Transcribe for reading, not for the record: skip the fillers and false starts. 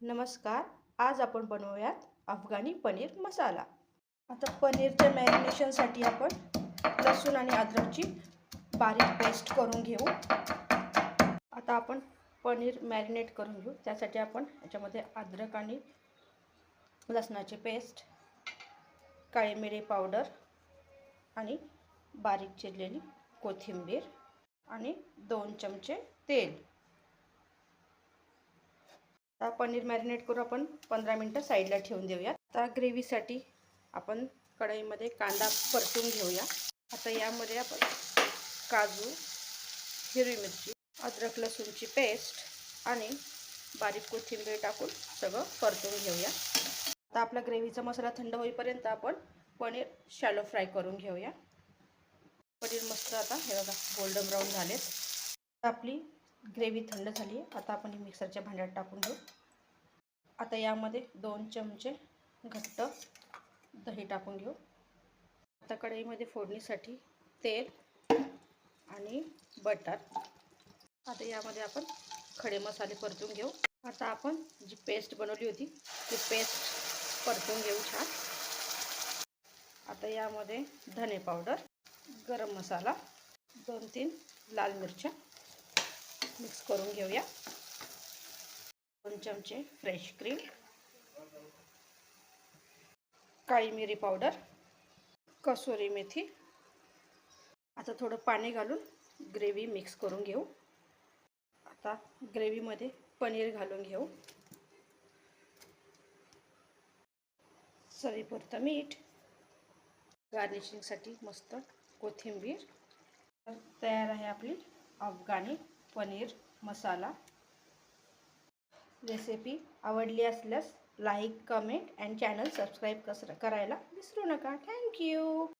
नमस्कार. आज आपण बनवूयात अफगाणी पनीर मसाला. आता पनीरच्या मॅरिनेशनसाठी आपण लसूण आणि अद्रकची बारीक पेस्ट करून घेऊ. आता आपण पनीर मॅरिनेट करून घेऊ. त्यासाठी आपण याच्यामध्ये अद्रक आणि लसणाची पेस्ट, काळी मिरी पावडर आणि बारीक चिरलेली कोथिंबीर आणि 2 चमचे तेल. आता पनीर मॅरिनेट करून आपण 15 मिनटं साईडला ठेवून देऊया. आता ग्रेव्हीसाठी आपण कढईमध्ये कांदा परतून घेऊया. आता यामध्ये आपण काजू, हिरवी मिरची, अद्रक लसूणची पेस्ट आणि बारीक कोथिंबीर टाकून सगळं परतून घेऊया. आता आपला ग्रेव्हीचा मसाला थंड होईपर्यंत आपण पनीर शॅलो फ्राय करून घेऊया. पनीर मस्त आता हे बघा गोल्डन ब्राऊन झालेत. आपली ग्रेव्ही थंड झाली आहे. आता आपण मिक्सरच्या भांड्यात टाकून घेऊ. आता यामध्ये 2 चमचे घट्ट दही टाकून घेऊ. आता कढईमध्ये फोडणीसाठी तेल आणि बटर. आता यामध्ये आपण खडे मसाले परतून घेऊ. आता आपण जी पेस्ट बनवली होती ती पेस्ट परतून घेऊ छान. आता यामध्ये धने पावडर, गरम मसाला, 2-3 लाल मिरच्या मिक्स करून घेऊया. 2 चमचे फ्रेश क्रीम, काळी मिरी पावडर, कसुरी मेथी. आता थोडं पाणी घालून ग्रेव्ही मिक्स करून घेऊ. आता ग्रेव्हीमध्ये पनीर घालून घेऊ. चवीपुरतं मीठ, गार्निशिंगसाठी मस्त कोथिंबीर. तयार आहे आपली अफगाणी पनीर मसाला. रेसिपी आवडली असल्यास like, comment and channel subscribe करायला विसरू नका. थँक्यू.